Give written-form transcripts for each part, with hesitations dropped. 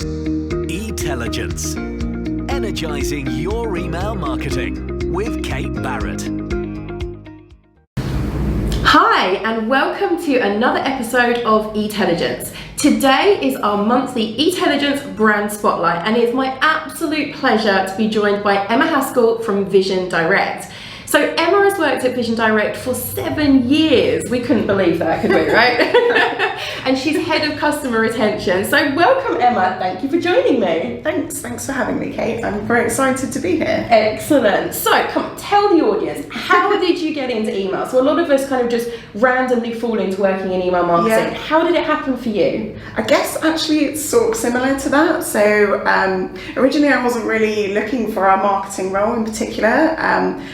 E-telligence, energizing your email marketing with Kate Barrett. Hi, and welcome to another episode of E-telligence. Today is our monthly E-telligence Brand Spotlight, and it's my absolute pleasure to be joined by Emma Haskell from Vision Direct. So Emma has worked at Vision Direct for 7 years. We couldn't believe that, could we, right? And she's head of customer retention. So welcome, Emma. Thank you for joining me. Thanks for having me, Kate. I'm very excited to be here. Excellent. So come on, tell the audience, how did you get into email? So a lot of us kind of just randomly fall into working in email marketing. Yeah. How did it happen for you? I guess actually it's sort of similar to that. So originally I wasn't really looking for a marketing role in particular,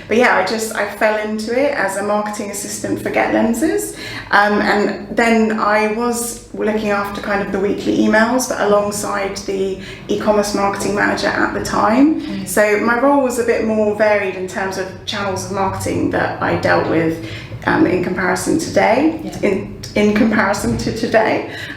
but yeah, I fell into it as a marketing assistant for Get Lenses, and then I was looking after kind of the weekly emails, but alongside the e-commerce marketing manager at the time. So my role was a bit more varied in terms of channels of marketing that I dealt with in comparison to today,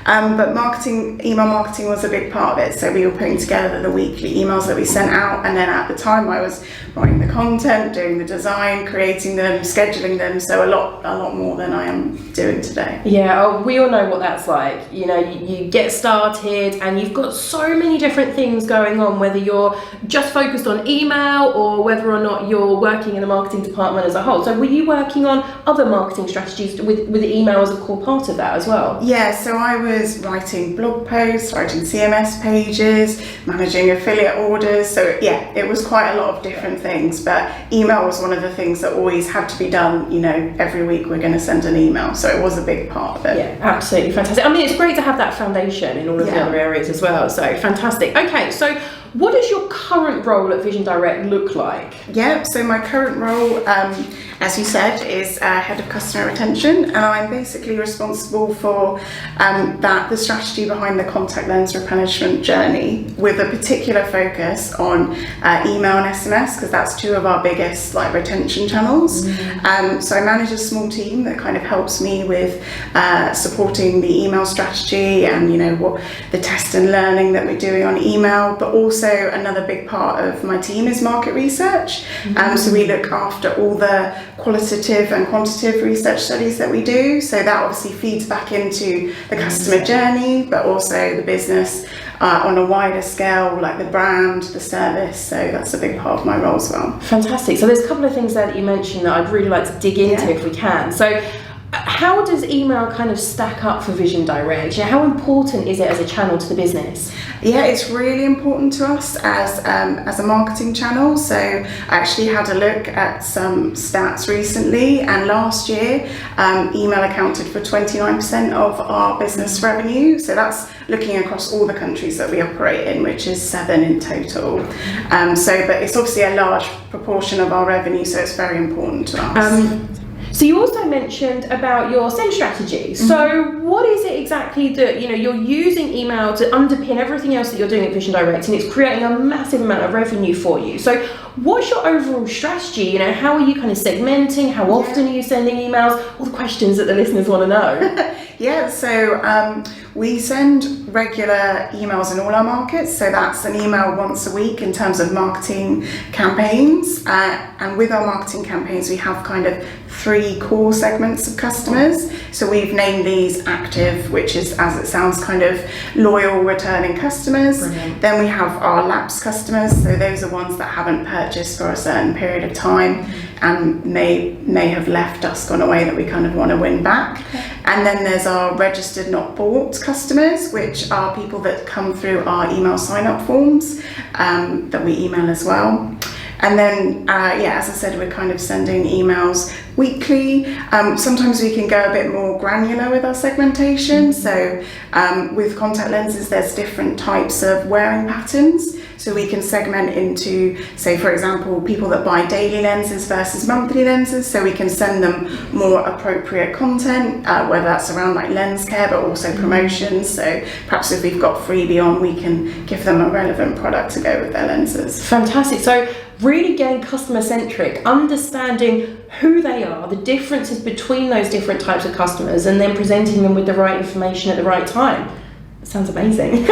but email marketing was a big part of it. So we were putting together the weekly emails that we sent out, and then at the time I was writing the content, doing the design, creating them, scheduling them. So a lot more than I am doing today. Yeah, we all know what that's like. You know, you get started and you've got so many different things going on, whether you're just focused on email or whether or not you're working in the marketing department as a whole. So were you working on other marketing strategies with email as a core part of that as well? Yeah, so I was writing blog posts, writing CMS pages, managing affiliate orders. So yeah, it was quite a lot of different things, but email was one of the things that always had to be done. You know, every week we're going to send an email, so it was a big part of it. Yeah, absolutely fantastic. I mean, it's great to have that foundation in all of the other areas as well, so fantastic. Okay, so what does your current role at Vision Direct look like? Yeah, so my current role, as you said, is head of customer retention, and I'm basically responsible for the strategy behind the contact lens replenishment journey, with a particular focus on email and SMS, because that's two of our biggest retention channels. So I manage a small team that kind of helps me with supporting the email strategy and what the test and learning that we're doing on email, but also another big part of my team is market research. So we look after all the qualitative and quantitative research studies that we do. So that obviously feeds back into the customer journey, but also the business on a wider scale, like the brand, the service. So that's a big part of my role as well. Fantastic. So there's a couple of things there that you mentioned that I'd really like to dig into if we can. So how does email kind of stack up for Vision Direct? How important is it as a channel to the business? Yeah, it's really important to us as a marketing channel. So I actually had a look at some stats recently, and last year email accounted for 29% of our business revenue. So that's looking across all the countries that we operate in, which is 7 in total. But it's obviously a large proportion of our revenue, so it's very important to us. So you also mentioned about your send strategy. So what is it exactly that you're using email to underpin everything else that you're doing at Vision Direct, and it's creating a massive amount of revenue for you? So what's your overall strategy? How are you kind of segmenting? How often are you sending emails? All the questions that the listeners want to know. Yeah, so we send regular emails in all our markets. So that's an email once a week in terms of marketing campaigns. And with our marketing campaigns, we have kind of 3 core segments of customers. So we've named these active, which is, as it sounds, kind of loyal returning customers. Brilliant. Then we have our lapsed customers. So those are ones that haven't purchased for a certain period of time and may have left us, gone away, that we kind of want to win back. Okay. And then there's our registered not bought customers, which are people that come through our email sign-up forms that we email as well. And then, as I said, we're kind of sending emails weekly. Sometimes we can go a bit more granular with our segmentation. So with contact lenses, there's different types of wearing patterns. So we can segment into, say, for example, people that buy daily lenses versus monthly lenses. So we can send them more appropriate content, whether that's around lens care, but also promotions. So perhaps if we've got freebie on, we can give them a relevant product to go with their lenses. Fantastic. So really getting customer centric, understanding who they are, the differences between those different types of customers, and then presenting them with the right information at the right time. Sounds amazing.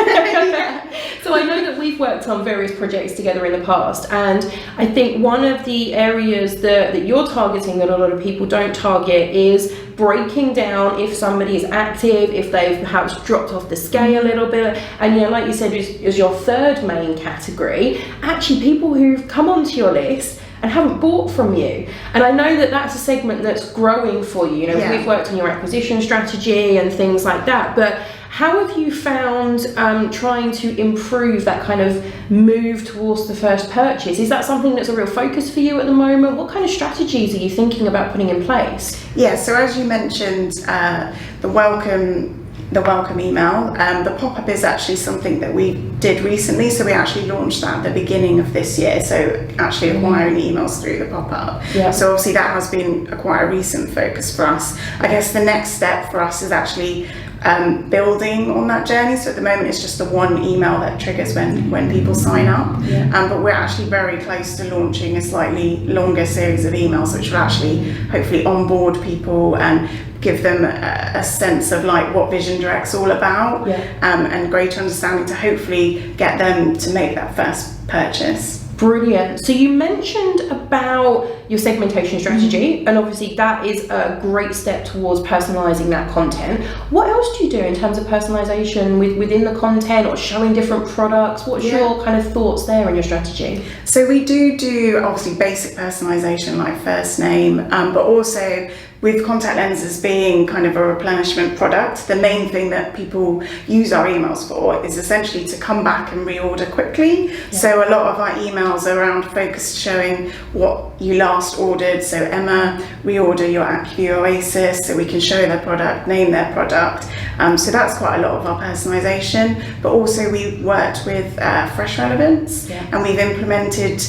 So I know that we've worked on various projects together in the past, and I think one of the areas that you're targeting that a lot of people don't target is breaking down if somebody is active, if they've perhaps dropped off the scale a little bit, and like you said, is your third main category actually people who've come onto your list and haven't bought from you. And I know that that's a segment that's growing for you. We've worked on your acquisition strategy and things like that, but how have you found trying to improve that kind of move towards the first purchase? Is that something that's a real focus for you at the moment? What kind of strategies are you thinking about putting in place? Yeah, so as you mentioned, the welcome email, the pop-up is actually something that we did recently. So we actually launched that at the beginning of this year. So actually acquiring emails through the pop-up. Yeah. So obviously that has been quite a recent focus for us. I guess the next step for us is actually building on that journey. So at the moment it's just the one email that triggers when people sign up, but we're actually very close to launching a slightly longer series of emails which will actually hopefully onboard people and give them a sense of like what Vision Direct's all about, and greater understanding to hopefully get them to make that first purchase. Brilliant. So you mentioned about your segmentation strategy, and obviously that is a great step towards personalizing that content. What else do you do in terms of personalization within the content or showing different products? What's your kind of thoughts there in your strategy? So we do obviously basic personalization like first name, but also with contact lenses being kind of a replenishment product, the main thing that people use our emails for is essentially to come back and reorder quickly. So a lot of our emails are around focused showing what you last ordered. So Emma, reorder your AccuView Oasis, so we can show their product, name their product. So that's quite a lot of our personalization, but also we worked with Fresh Relevance, and we've implemented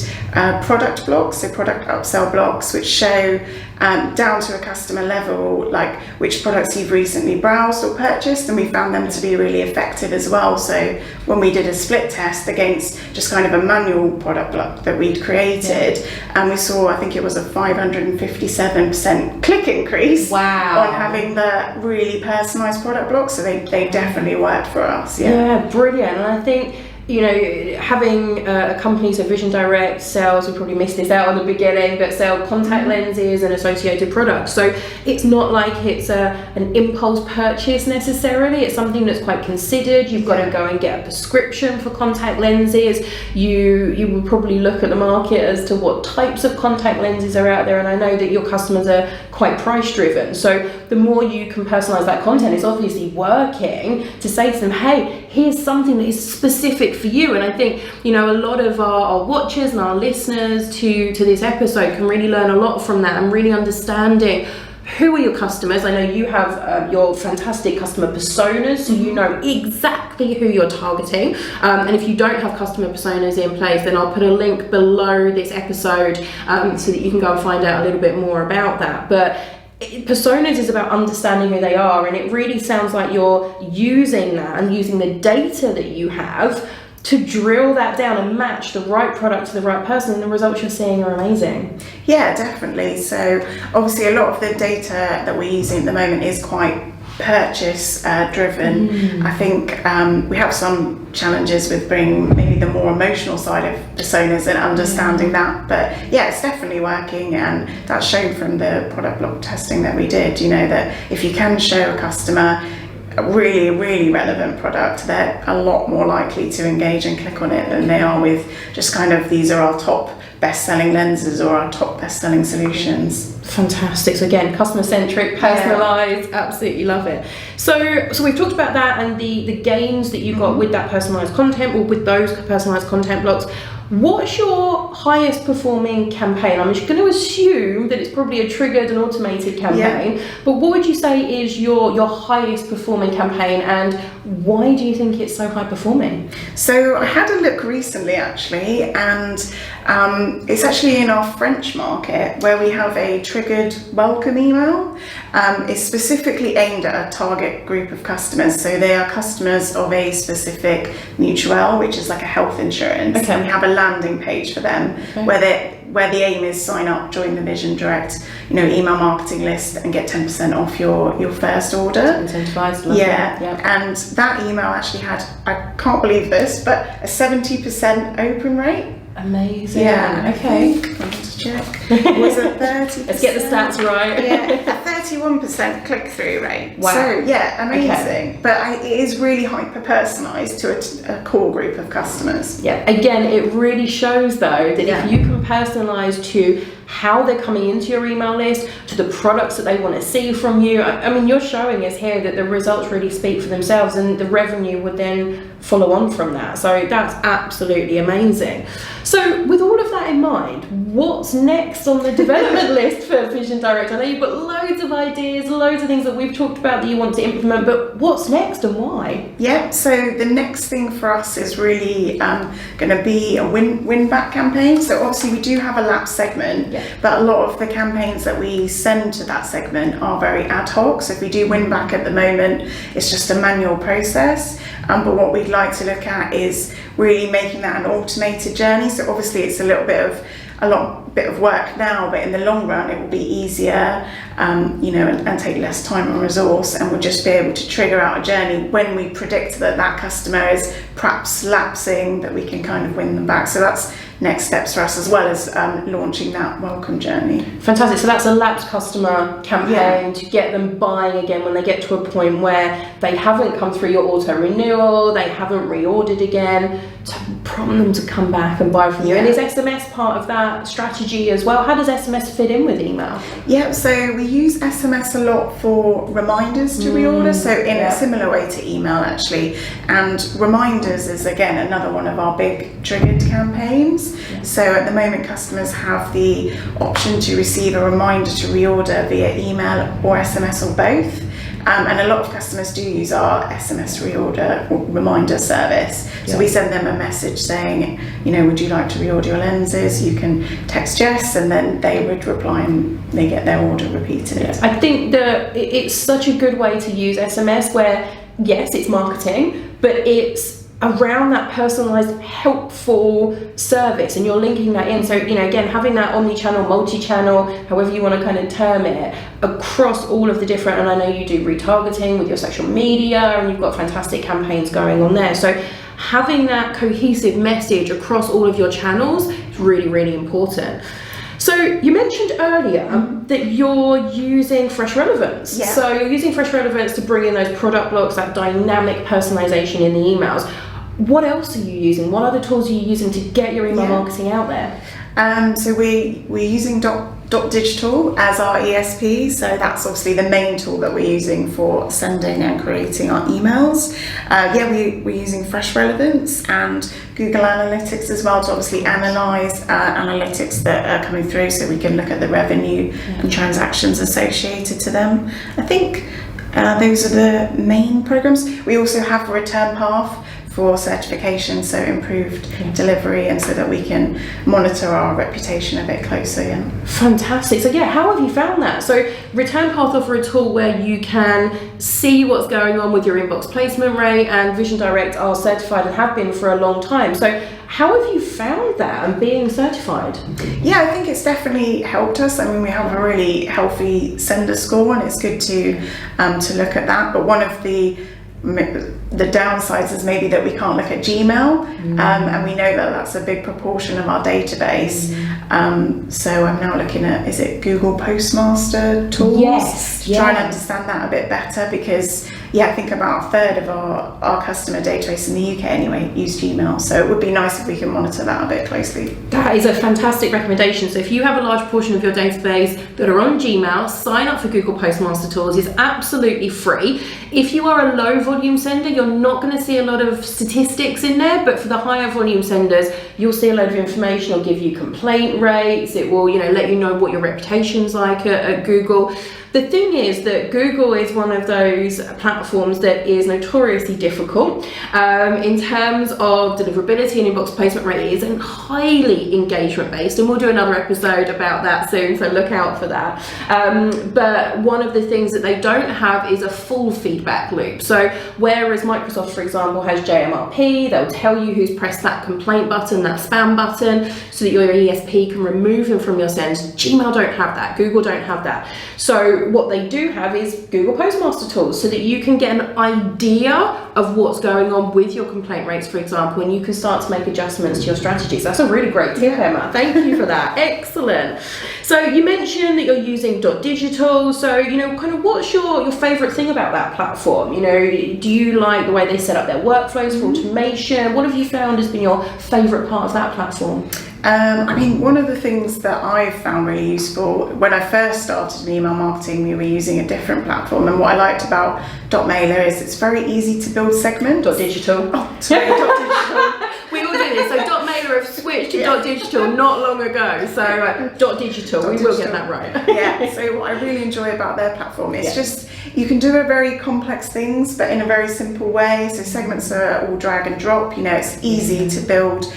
product blocks, so product upsell blocks, which show down to a customer level, like which products you've recently browsed or purchased, and we found them to be really effective as well. So when we did a split test against just kind of a manual product block that we'd created, and we saw, I think it was a 557% click increase on having the really personalized product block. So they definitely worked for us. Yeah, brilliant. And I think having a company, so Vision Direct sells, we probably missed this out on the beginning, but sell contact lenses and associated products. So it's not like it's an impulse purchase necessarily. It's something that's quite considered. You've got to go and get a prescription for contact lenses. You will probably look at the market as to what types of contact lenses are out there. And I know that your customers are quite price driven. So the more you can personalize that content, it's obviously working to say to them, hey, here's something that is specific for you. And I think a lot of our watchers and our listeners to this episode can really learn a lot from that, and really understanding who are your customers. I know you have your fantastic customer personas, so you know exactly who you're targeting, and if you don't have customer personas in place, then I'll put a link below this episode so that you can go and find out a little bit more about that. But personas is about understanding who they are, and it really sounds like you're using that and using the data that you have to drill that down and match the right product to the right person, and the results you're seeing are amazing. Yeah, definitely. So obviously a lot of the data that we're using at the moment is quite purchase driven. I think we have some challenges with bringing maybe the more emotional side of personas and understanding that, but yeah, it's definitely working, and that's shown from the product block testing that we did, that if you can show a customer a really, really relevant product, they're a lot more likely to engage and click on it than they are with just kind of, these are our top best-selling lenses or our top best-selling solutions. Fantastic. So again, customer-centric, personalised, absolutely love it. So we've talked about that and the gains that you got with that personalised content, or with those personalised content blocks. What's your highest performing campaign? I'm just going to assume that it's probably a triggered and automated campaign, but what would you say is your highest performing campaign, and why do you think it's so high performing? So I had a look recently actually, and it's actually in our French market where we have a triggered welcome email. It's specifically aimed at a target group of customers. So they are customers of a specific mutuelle, which is like a health insurance. And we have a landing page for them where where the aim is sign up, join the Vision Direct, email marketing list and get 10% off your first order. Incentivized. Yeah. And that email actually had, I can't believe this, but a 70% open rate. Amazing. Yeah. Okay. I want to check. Was it 30%? Let's get the stats right. Yeah. 31% click-through rate. Wow. So yeah, amazing. Okay. But it is really hyper-personalised to a core group of customers. Yeah. Again, it really shows though that if you can personalise to how they're coming into your email list, to the products that they want to see from you. I mean, you're showing us here that the results really speak for themselves, and the revenue would then follow on from that. So that's absolutely amazing. So with all of that in mind, what's next on the development list for Vision Direct? I know you've got loads of ideas, loads of things that we've talked about that you want to implement, but what's next and why? Yeah, so the next thing for us is really going to be a win-back campaign. So obviously we do have a lapse segment, but a lot of the campaigns that we send to that segment are very ad hoc. So if we do win-back at the moment, it's just a manual process. But what we'd like to look at is really making that an automated journey. So obviously it's a bit of work now, but in the long run it will be easier, and take less time and resource, and we'll just be able to trigger out a journey when we predict that customer is perhaps lapsing, that we can kind of win them back. So that's next steps for us, as well as launching that welcome journey. Fantastic. So that's a lapsed customer campaign to get them buying again when they get to a point where they haven't come through your auto renewal, they haven't reordered again, to prompt them to come back and buy from you. And is SMS part of that strategy as well? How does SMS fit in with email? Yeah, so we use SMS a lot for reminders to reorder, so in a similar way to email actually. And reminders is again another one of our big triggered campaigns. So at the moment customers have the option to receive a reminder to reorder via email or SMS or both. And a lot of customers do use our SMS reorder or reminder service. So we send them a message saying, would you like to reorder your lenses? You can text yes, and then they would reply and they get their order repeated. I think that it's such a good way to use SMS where, yes, it's marketing, but it's around that personalized, helpful service, and you're linking that in. So, again, having that omni-channel, multi-channel, however you want to kind of term it, across all of the different, and I know you do retargeting with your social media, and you've got fantastic campaigns going on there. So having that cohesive message across all of your channels is really, really important. So you mentioned earlier that you're using Fresh Relevance. So you're using Fresh Relevance to bring in those product blocks, that dynamic personalization in the emails. What else are you using? What other tools are you using to get your email marketing out there? So we're using Dot Digital as our ESP, so that's obviously the main tool that we're using for sending and creating our emails. We're using Fresh Relevance and Google Analytics as well to obviously analyse analytics that are coming through, so we can look at the revenue and transactions associated to them. I think those are the main programs. We also have a return path for certification, so improved delivery, and so that we can monitor our reputation a bit closer. Fantastic. So how have you found that? So Return Path offer a tool where you can see what's going on with your inbox placement rate, and Vision Direct are certified and have been for a long time. So how have you found that and being certified? Yeah, I think it's definitely helped us. I mean, we have a really healthy sender score, and it's good to look at that. But one of the downsides is maybe that we can't look at Gmail, and we know that that's a big proportion of our database. So I'm now looking at, is it Google Postmaster tools? To try and understand that a bit better, because I think about a third of our customer database in the UK anyway use Gmail, so it would be nice if we can monitor that a bit closely. That is a fantastic recommendation. So if you have a large portion of your database that are on Gmail, sign up for Google Postmaster tools. It's absolutely free. If you are a low volume sender, you're not going to see a lot of statistics in there, but for the higher volume senders, you'll see a load of information. It'll give you complaint rates, it will let you know what your reputation's like at Google. the thing is that Google is one of those platforms that is notoriously difficult in terms of deliverability and inbox placement rate. It is highly engagement based, and we'll do another episode about that soon, so look out for that. But one of the things that they don't have is a full feedback loop. So whereas Microsoft, for example, has JMRP, they'll tell you who's pressed that complaint button, that spam button, so that your ESP can remove them from your sends. Gmail don't have that, Google don't have that. So what they do have is Google Postmaster tools, so that you can get an idea of what's going on with your complaint rates, for example, and you can start to make adjustments to your strategies. That's a really great tip, Emma. Thank you for that. Excellent. So you mentioned that you're using .digital. So, kind of what's your favorite thing about that platform? Do you like the way they set up their workflows for automation? What have you found has been your favorite part of that platform? One of the things that I found really useful when I first started in email marketing, we were using a different platform, and what I liked about .mailer is it's very easy to build segments. .digital. Oh, sorry, .digital. We all do this. So .mailer have switched to .digital not long ago. So .digital, we will get that right. Yeah. So what I really enjoy about their platform is just you can do a very complex things, but in a very simple way. So segments are all drag and drop. It's easy to build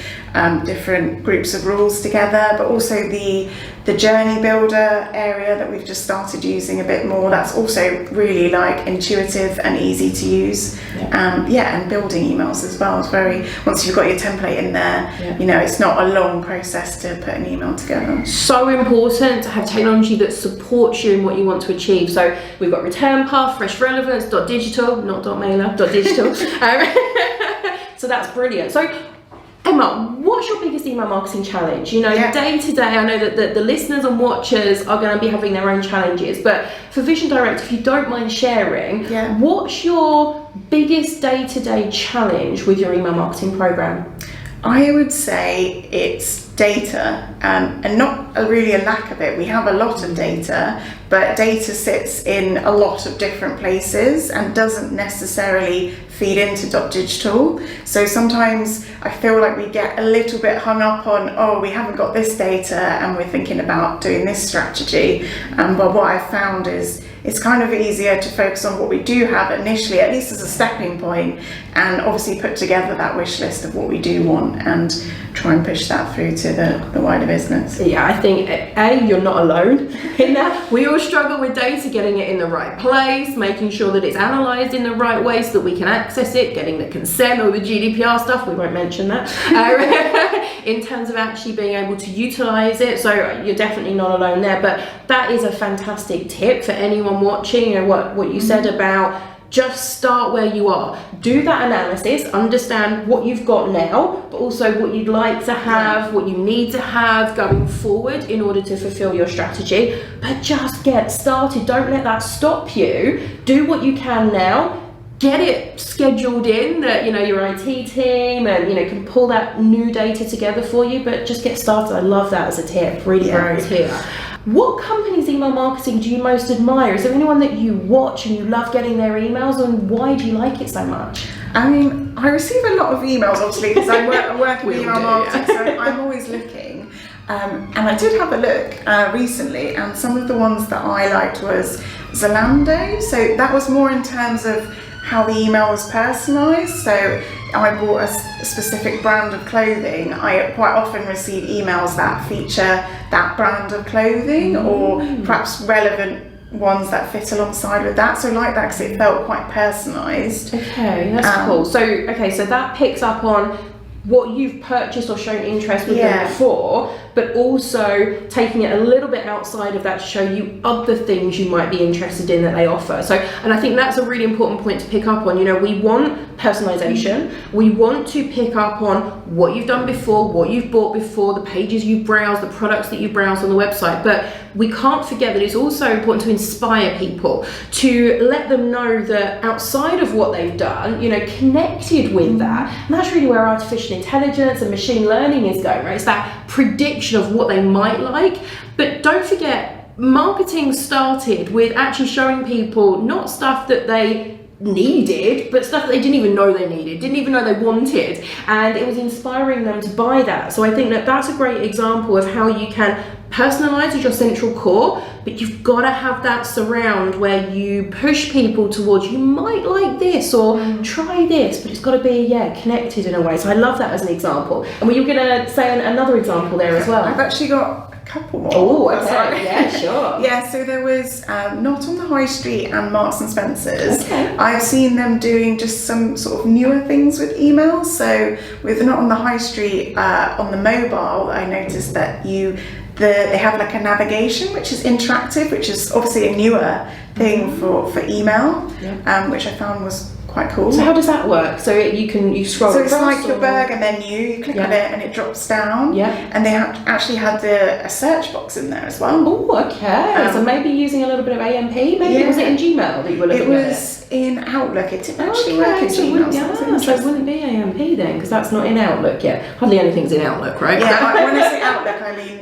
different groups of rules together, but also the journey builder area that we've just started using a bit more, that's also really intuitive and easy to use. And building emails as well. It's once you've got your template in there, it's not a long process to put an email together. So important to have technology that supports you in what you want to achieve. So we've got return path, fresh relevance, .digital, not .mailer, .digital. So that's brilliant. So Emma, what's your biggest email marketing challenge? Day to day, I know that the listeners and watchers are going to be having their own challenges, but for Vision Direct, if you don't mind sharing, what's your biggest day-to-day challenge with your email marketing program? I would say it's data, and not really a lack of it. We have a lot of data, but data sits in a lot of different places and doesn't necessarily feed into .digital. So sometimes I feel like we get a little bit hung up on, we haven't got this data and we're thinking about doing this strategy. But what I've found is it's kind of easier to focus on what we do have initially, at least as a stepping point, and obviously put together that wish list of what we do want and try and push that through to the wider business. Yeah, I think you're not alone in that. We all struggle with data, getting it in the right place, making sure that it's analysed in the right way so that we can access it, getting the consent or the GDPR stuff, we won't mention that, in terms of actually being able to utilise it. So you're definitely not alone there, but that is a fantastic tip for anyone watching. What you said about just start where you are. Do that analysis, understand what you've got now, but also what you'd like to have, what you need to have going forward in order to fulfill your strategy. But just get started. Don't let that stop you. Do what you can now. Get it scheduled in that your IT team and can pull that new data together for you, but just get started. I love that as a tip. Really very clear. What company's email marketing do you most admire? Is there anyone that you watch and you love getting their emails, and why do you like it so much? I receive a lot of emails, obviously, because I work in email marketing, so I'm always looking. And I did have a look recently, and some of the ones that I liked was Zalando. So that was more in terms of how the email was personalised. So I bought a specific brand of clothing. I quite often receive emails that feature that brand of clothing, or perhaps relevant ones that fit alongside with that. So I like that because it felt quite personalised. Okay, that's cool. So that picks up on what you've purchased or shown interest with them before, but also taking it a little bit outside of that to show you other things you might be interested in that they offer. So, and I think that's a really important point to pick up on. We want personalization. We want to pick up on what you've done before, what you've bought before, the pages you've browsed, the products that you've browsed on the website. But we can't forget that it's also important to inspire people, to let them know that outside of what they've done, connected with that. And that's really where artificial intelligence and machine learning is going, right? It's that prediction of what they might like. But don't forget, marketing started with actually showing people not stuff that they needed, but stuff that they didn't even know they needed, didn't even know they wanted, and it was inspiring them to buy that. So I think that that's a great example of how you can personalized is your central core, but you've got to have that surround where you push people towards, you might like this or try this, but it's got to be connected in a way. So I love that as an example. And were you going to say another example there as well? I've actually got a couple more. Oh, okay. Yeah, sure. Yeah, so there was Not on the High Street and Marks and Spencer's. Okay. I've seen them doing just some sort of newer things with email. So with Not on the High Street, on the mobile, I noticed that they have like a navigation which is interactive, which is obviously a newer thing for email, which I found was quite cool. So how does that work? So you scroll so across? So it's like your burger menu, you click on it and it drops down. Yeah. And they actually had a search box in there as well. Oh, okay. So maybe using a little bit of AMP, maybe? Was it in Gmail that you were looking at? It was in Outlook. It didn't actually work in Gmail. So it wouldn't be AMP then, because that's not in Outlook yet. Hardly anything's in Outlook, right? Yeah, when I say Outlook, I mean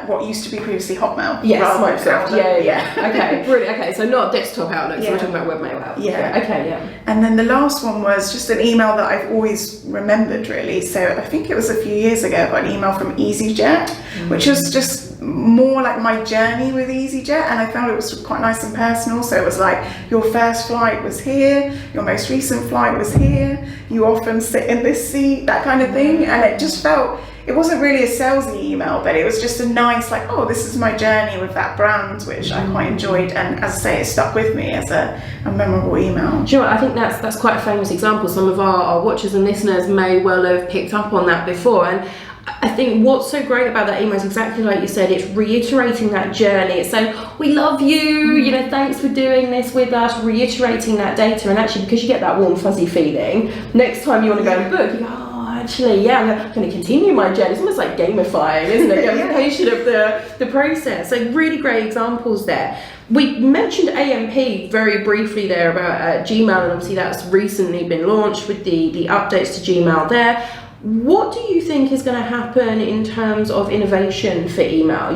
what used to be previously Hotmail. Yes, Microsoft. Yeah. Okay, brilliant. Okay, so not desktop Outlook, so we're talking about webmail Outlook. Yeah. Okay, yeah. And then the last one was just an email that I've always remembered, really. So I think it was a few years ago, I got an email from EasyJet, which was just more like my journey with EasyJet, and I found it was quite nice and personal. So it was like, your first flight was here, your most recent flight was here, you often sit in this seat, that kind of thing. And it just felt, it wasn't really a salesy email, but it was just a nice, like, oh, this is my journey with that brand, which I quite enjoyed. And as I say, it stuck with me as a memorable email. Do you know what? I think that's quite a famous example. Some of our watchers and listeners may well have picked up on that before. And I think what's so great about that email is exactly like you said, it's reiterating that journey. It's saying, we love you, thanks for doing this with us, reiterating that data. And actually, because you get that warm, fuzzy feeling, next time you want to go and book, you go, actually, I'm going to continue my journey. It's almost like gamifying, isn't it? Gamification of the process. So really great examples there. We mentioned AMP very briefly there about Gmail, and obviously that's recently been launched with the updates to Gmail there. What do you think is going to happen in terms of innovation for email?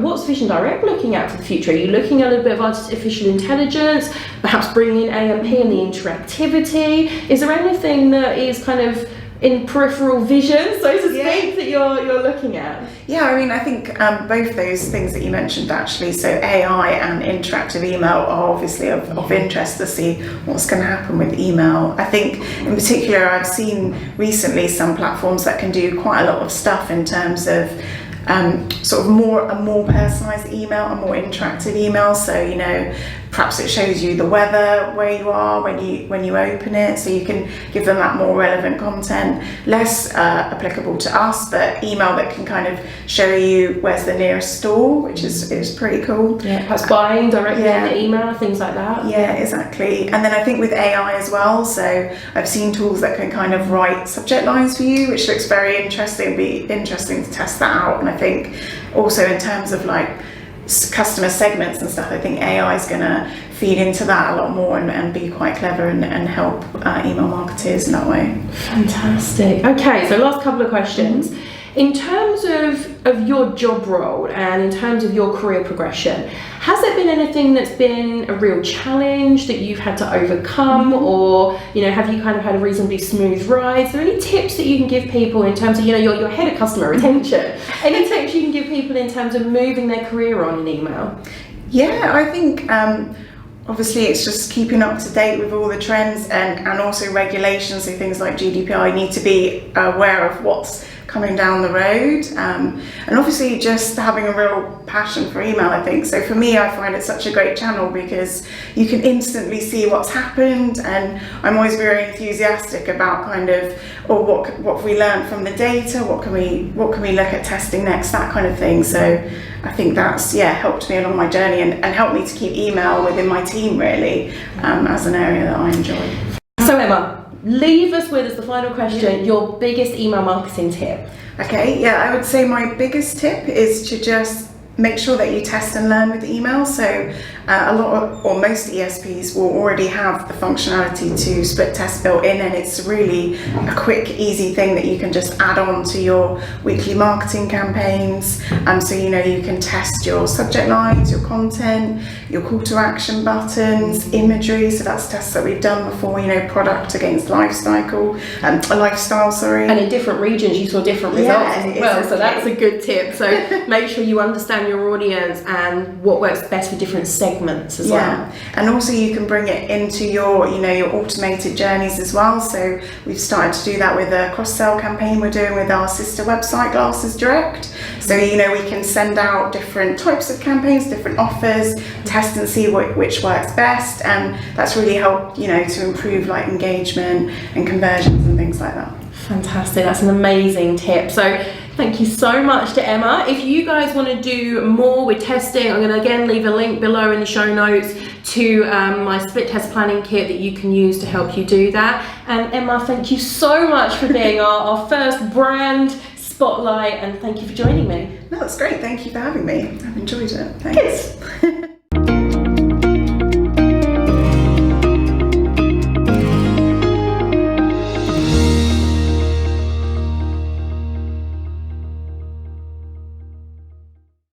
What's Vision Direct looking at for the future? Are you looking at a little bit of artificial intelligence, perhaps bringing in AMP and the interactivity? Is there anything that is kind of in peripheral vision, so to speak, that you're looking at? Yeah, I mean, I think both those things that you mentioned actually, so AI and interactive email are obviously of interest to see what's going to happen with email. I think in particular, I've seen recently some platforms that can do quite a lot of stuff in terms of sort of a more personalized email, a more interactive email. So, perhaps it shows you the weather where you are when you open it, so you can give them that more relevant content, less applicable to us, but email that can kind of show you where's the nearest store, which is pretty cool. Yeah, perhaps buying directly in the email, things like that. Yeah, exactly. And then I think with AI as well, so I've seen tools that can kind of write subject lines for you, which looks very interesting. It'd be interesting to test that out. And I think also in terms of like customer segments and stuff, I think AI is going to feed into that a lot more and be quite clever and help email marketers in that way. Fantastic. Okay, so last couple of questions. In terms of your job role and in terms of your career progression, has there been anything that's been a real challenge that you've had to overcome, or have you kind of had a reasonably smooth ride? Is there any tips that you can give people in terms of you're head of customer retention? Any tips you can give people in terms of moving their career on in email? Yeah, I think obviously it's just keeping up to date with all the trends and also regulations. So things like GDPR, you need to be aware of what's coming down the road, and obviously just having a real passion for email, I think. So for me, I find it such a great channel because you can instantly see what's happened, and I'm always very enthusiastic about kind of, what have we learned from the data, what can we look at testing next, that kind of thing. So I think that's helped me along my journey and helped me to keep email within my team really, as an area that I enjoy. So Emma, leave us with as the final question, your biggest email marketing tip. Okay, I would say my biggest tip is to just make sure that you test and learn with email. So a lot of, or most ESPs will already have the functionality to split test built in, and it's really a quick, easy thing that you can just add on to your weekly marketing campaigns. So you can test your subject lines, your content, your call to action buttons, imagery. So that's tests that we've done before. Product against lifestyle, sorry. And in different regions, you saw different results as well. Exactly. So that's a good tip. So make sure you understand your audience and what works best for different segments as well. And also you can bring it into your your automated journeys as well. So we've started to do that with a cross-sell campaign we're doing with our sister website, Glasses Direct. So we can send out different types of campaigns, different offers, test and see which works best, and that's really helped to improve like engagement and conversions and things like that. Fantastic, that's an amazing tip. So thank you so much to Emma. If you guys want to do more with testing, I'm going to again leave a link below in the show notes to my split test planning kit that you can use to help you do that. And Emma, thank you so much for being our first brand spotlight, and thank you for joining me. No, that's great. Thank you for having me. I've enjoyed it. Thanks.